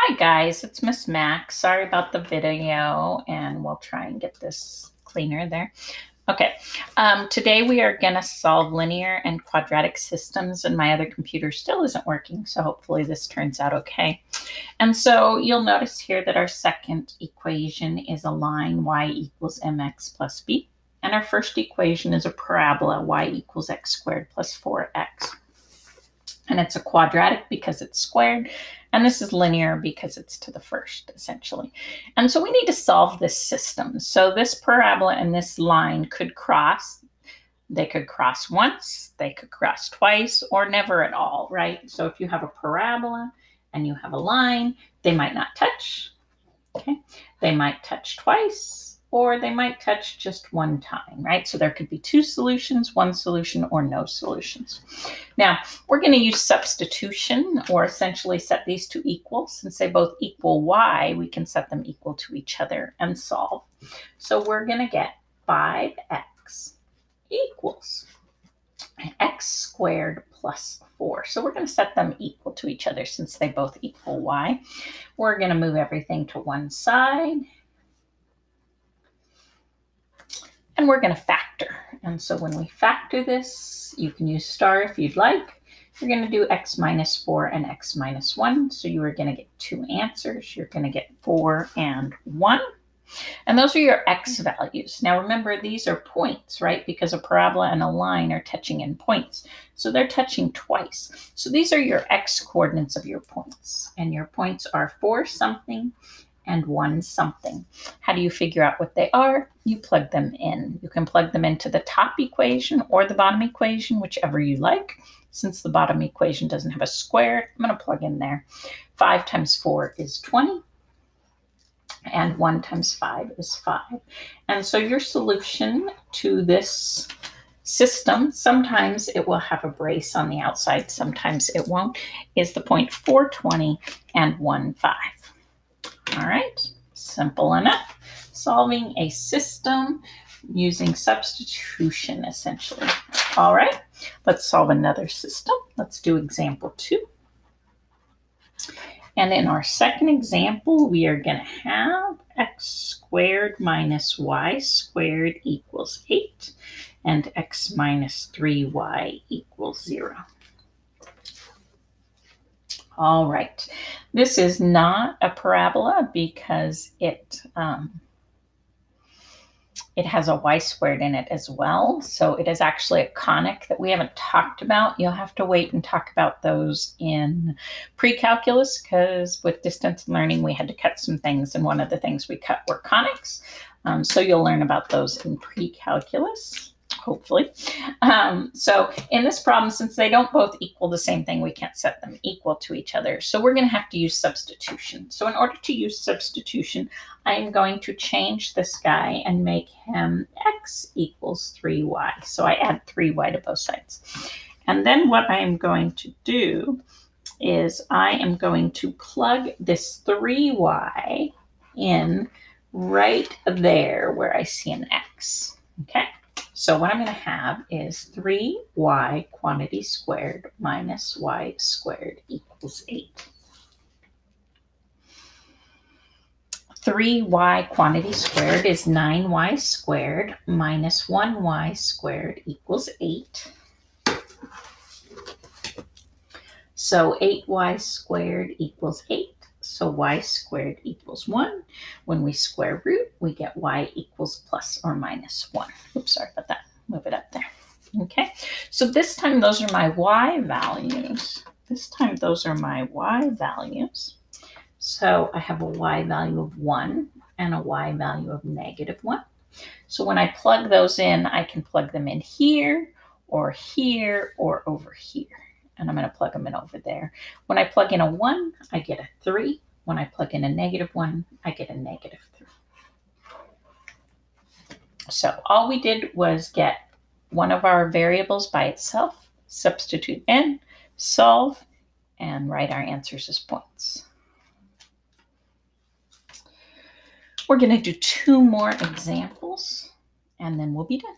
Hi guys, it's Miss Mac. Sorry about the video, and we'll try and get this cleaner there. Okay, today we are going to solve linear and quadratic systems, and my other computer still isn't working, so hopefully this turns out okay. And so you'll notice here that our second equation is a line y equals mx plus b, and our first equation is a parabola y equals x squared plus 4x. And it's a quadratic because it's squared, and this is linear because it's to the first, essentially. And so we need to solve this system. So this parabola and this line could cross. They could cross once, they could cross twice, or never at all, right? So if you have a parabola and you have a line, they might not touch, okay? They might touch twice, or they might touch just one time, right? So there could be two solutions, one solution, or no solutions. Now, we're going to use substitution, or essentially set these to equal. Since they both equal y, we can set them equal to each other and solve. So we're going to get 5x equals x squared plus 4. So we're going to set them equal to each other since they both equal y. We're going to move everything to one side. And we're going to factor. And so when we factor this, you can use star if you'd like. You're going to do x minus 4 and x minus 1. So you are going to get two answers. You're going to get 4 and 1. And those are your x values. Now remember, these are points, right? Because a parabola and a line are touching in points. So they're touching twice. So these are your x coordinates of your points. And your points are 4 something and 1 something. How do you figure out what they are? You plug them in. You can plug them into the top equation or the bottom equation, whichever you like. Since the bottom equation doesn't have a square, I'm going to plug in there. 5 times 4 is 20. And 1 times 5 is 5. And so your solution to this system, sometimes it will have a brace on the outside, sometimes it won't, is the point 420 and 1, 5. All right, simple enough. Solving a system using substitution, essentially. All right, let's solve another system. Let's do example 2. And in our second example, we are going to have x squared minus y squared equals 8, and x minus 3y equals 0. All right, this is not a parabola because it has a y squared in it as well. So it is actually a conic that we haven't talked about. You'll have to wait and talk about those in pre-calculus because with distance learning, we had to cut some things. And one of the things we cut were conics. So you'll learn about those in pre-calculus, hopefully. So in this problem, since they don't both equal the same thing, we can't set them equal to each other. So we're going to have to use substitution. So in order to use substitution, I am going to change this guy and make him x equals 3y. So I add 3y to both sides. And then what I am going to do is I am going to plug this 3y in right there where I see an x. Okay, so what I'm going to have is 3y quantity squared minus y squared equals 8. 3y quantity squared is 9y squared minus 1y squared equals 8. So 8y squared equals 8. So y squared equals 1. When we square root, we get y equals plus or minus 1. Oops, sorry about that. Move it up there. Okay, so this time those are my y values. So I have a y value of 1 and a y value of negative 1. So when I plug those in, I can plug them in here or over here. And I'm going to plug them in over there. When I plug in a 1, I get a 3. When I plug in a negative 1, I get a negative 3. So all we did was get one of our variables by itself, substitute in, solve, and write our answers as points. We're going to do 2 more examples, and then we'll be done.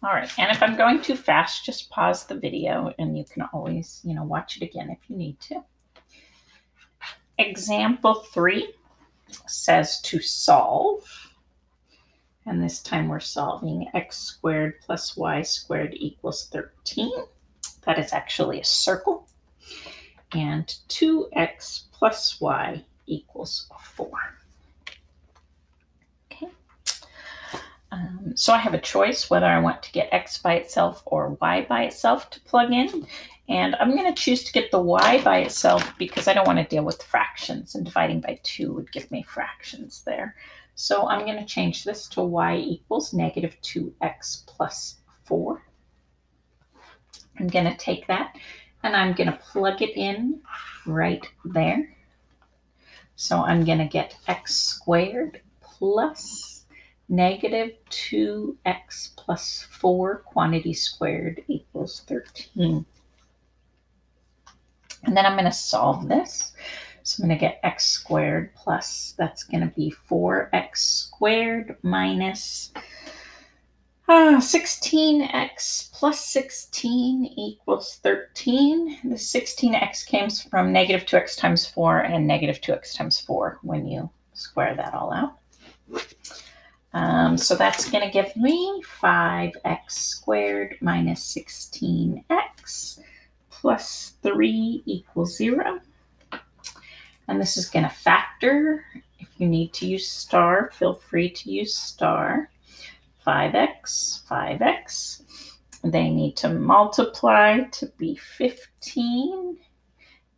All right, and if I'm going too fast, just pause the video and you can always, watch it again if you need to. Example 3 says to solve, and this time we're solving x squared plus y squared equals 13. That is actually a circle. And 2x plus y equals 4. Okay. So I have a choice whether I want to get x by itself or y by itself to plug in. And I'm going to choose to get the y by itself because I don't want to deal with fractions, and dividing by 2 would give me fractions there. So I'm going to change this to y equals negative 2x plus 4. I'm going to take that and I'm going to plug it in right there. So I'm going to get x squared plus negative 2x plus 4 quantity squared equals 13. And then I'm going to solve this. So I'm going to get x squared plus, that's going to be 4x squared minus 16x plus 16 equals 13. The 16x comes from negative 2x times 4 and negative 2x times 4 when you square that all out. So that's going to give me 5x squared minus 16x plus 3 equals 0. And this is going to factor. If you need to use star, feel free to use star. 5x. They need to multiply to be 15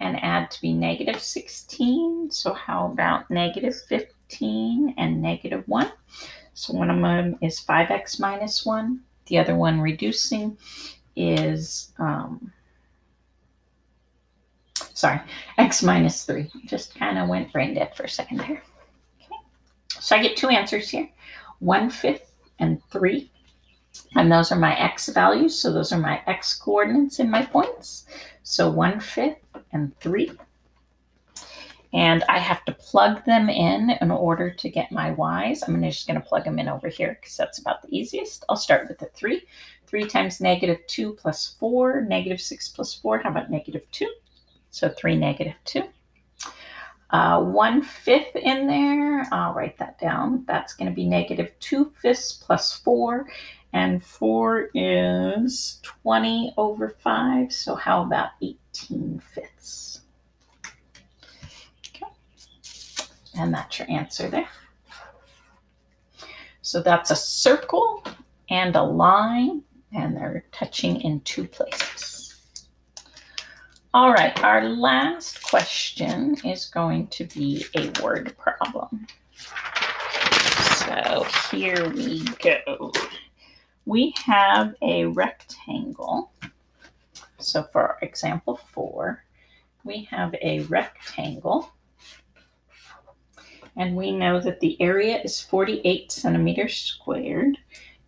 and add to be negative 16. So how about negative 15 and negative 1? So one of them is 5x minus 1. The other one reducing is, x minus 3. Just kind of went brain dead for a second there. Okay. So I get two answers here, 1/5 and 3. And those are my x values. So those are my x coordinates in my points. So 1/5 and 3. And I have to plug them in order to get my y's. I'm just going to plug them in over here because that's about the easiest. I'll start with the 3. 3 times negative 2 plus 4, negative 6 plus 4. How about negative 2? So 3 negative 2. 1/5 in there. I'll write that down. That's going to be negative 2/5 plus 4. And 4 is 20 over 5. So how about 18/5? Okay. And that's your answer there. So that's a circle and a line, and they're touching in two places. All right, our last question is going to be a word problem. So here we go. We have a rectangle. So for example 4, we have a rectangle. And we know that the area is 48 centimeters squared.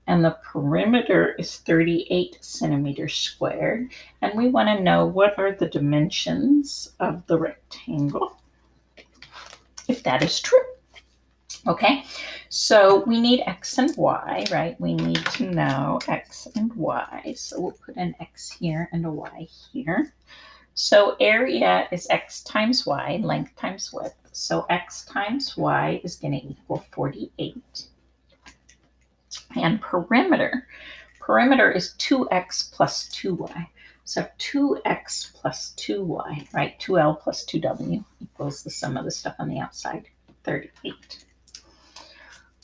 And the perimeter is 38 centimeters squared. And we want to know what are the dimensions of the rectangle, if that is true. Okay, so we need x and y, right? We need to know x and y. So we'll put an x here and a y here. So area is x times y, length times width. So x times y is going to equal 48. And perimeter is 2x plus 2y. So 2x plus 2y, right? 2L plus 2W equals the sum of the stuff on the outside, 38.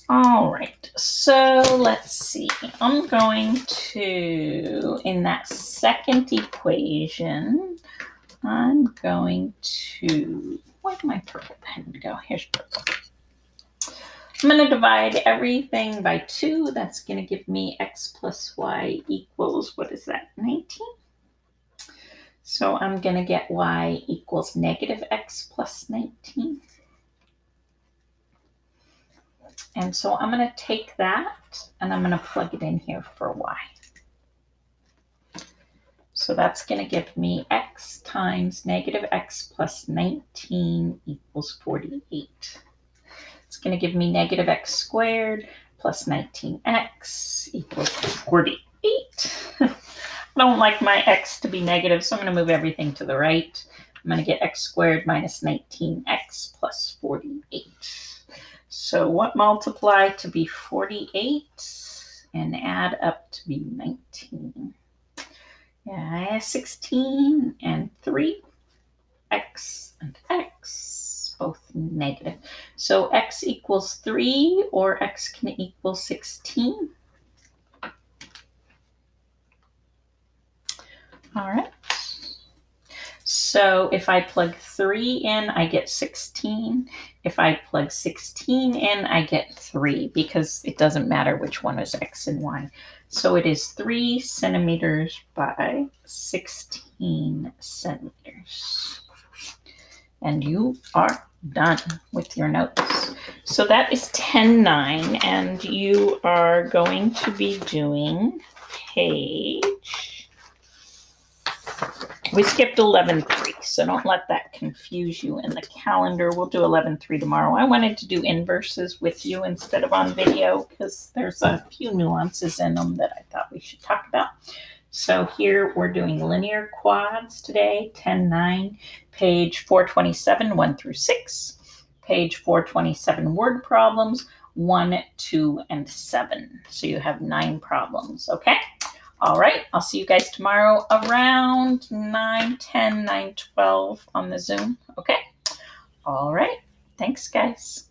All right, so let's see. I'm going to, in that second equation, I'm going to, where'd my purple pen go? Here's purple. I'm going to divide everything by 2. That's going to give me x plus y equals, what is that, 19? So I'm going to get y equals negative x plus 19. And so I'm going to take that and I'm going to plug it in here for y. So that's going to give me x times negative x plus 19 equals 48. It's going to give me negative x squared plus 19x equals 40. I don't like my x to be negative, so I'm going to move everything to the right. I'm going to get x squared minus 19x plus 48. So what multiply to be 48 and add up to be 19? Yeah, 16 and 3, x and x, both negative. So x equals 3 or x can equal 16. All right. So if I plug 3 in, I get 16. If I plug 16 in, I get 3 because it doesn't matter which one is x and y. So it is 3 centimeters by 16 centimeters. And you are done with your notes. So that is 10-9, and you are going to be doing page... We skipped 11-3, so don't let that confuse you in the calendar. We'll do 11-3 tomorrow. I wanted to do inverses with you instead of on video because there's a few nuances in them that I thought we should talk about. So here we're doing linear quads today, 10-9, page 427, 1 through 6. Page 427, word problems, 1, 2, and 7. So you have 9 problems, okay? All right, I'll see you guys tomorrow around 9:10, 9:12 on the Zoom, okay? All right, thanks, guys.